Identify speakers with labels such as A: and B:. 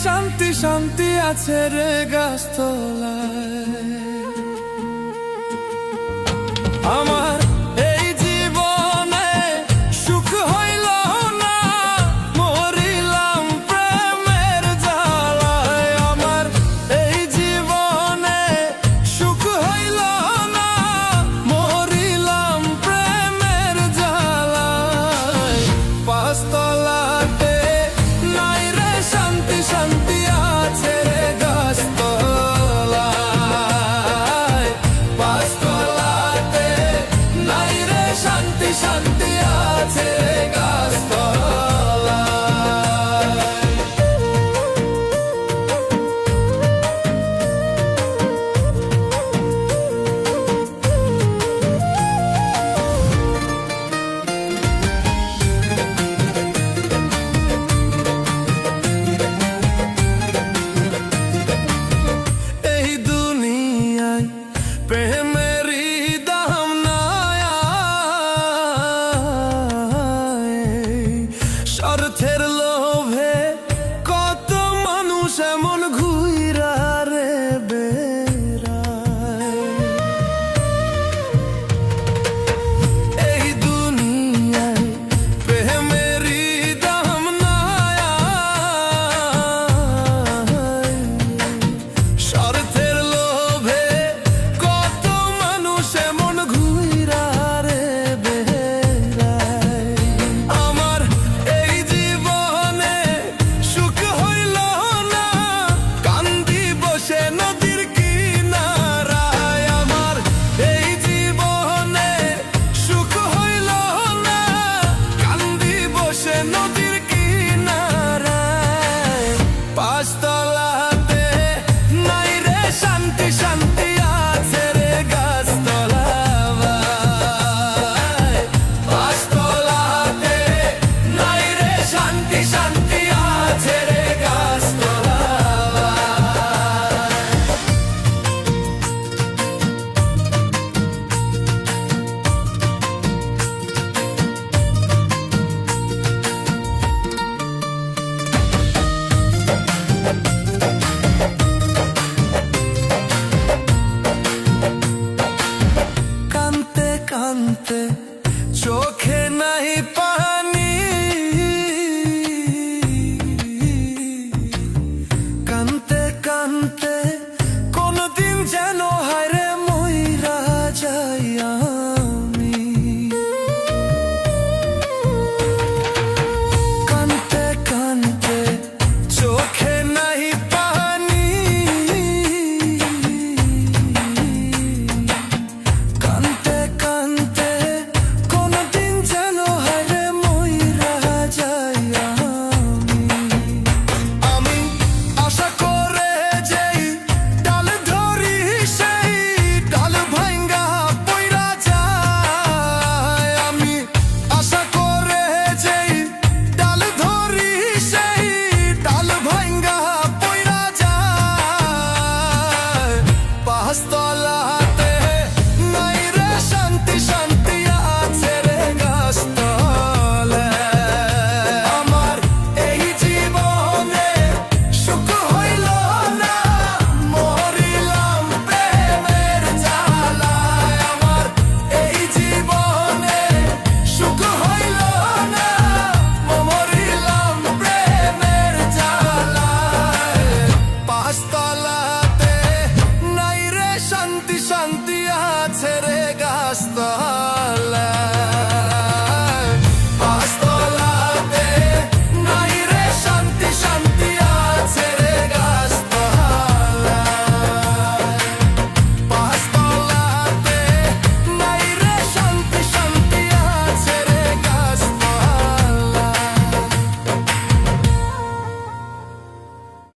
A: শান্তি শান্তি আছে রে গাছতলায়। আমার এই জীবনে সুখ হইল না, মরিলাম প্রেমের জ্বালায়। আমার এই জীবনে সুখ হইল না, মরিলাম প্রেমের জ্বালায়। পাঁচতলাতে নাই রে শান্তি শান্তি আছে রে গাছতলায়। পাঁচতলাতে নাই রে শান্তি শান্তি আছে রে গাছতলায়। এই দুনিয়ায় প্রেমেরই দাম নাই, স্বার্থের লোভে কত মানুষ এমন ঘুইরা রে বেড়ায়। এই দুনিয়ায় প্রেমেরই দাম নাই, স্বার্থের লোভে কত মানুষ এমন ঘুইরা রে বেড়ায়। আমার এই জীবনে সুখ হইল না, কান্দি বসে নদীর কিনারায়। আমার এই জীবনে সুখ হইল না, কান্দি বসে নদীর কিনারায়। পাঁচতলাতে নাই রে শান্তি শান্তি আছে রে গাছতলায়। পাঁচতলাতে নাই রে শান্তি শান্তি আছে রে গাছতলায়। কানতে কানতে চোখে নাই পানি, কানতে কানতে কোনদিন যেন হায়রে মইরা যাই আমি। কানতে কানতে চোখে নাই পানি, কানতে কানতে কোনদিন যেন হায়রে মইরা যাই আমি। আমি আশা করে যেই ডাল ধরি সেই ডাল ভাঙ্গা পইরা যায়। আমি আশা করে যেই ডাল ধরি সেই ডাল ভাঙ্গা পইরা যায়। পাঁচতলাতে নাই রে শান্তি শান্তি আছে রে গাছতলায়। আমার এই জীবনে সুখ হইল না, মরিলাম প্রেমের জ্বালায়। আমার এই জীবনে সুখ হইল না, মরিলাম প্রেমের জ্বালায়। পাঁচতলাতে নাই রে শান্তি শান্তি আছে রে গাছতলায়।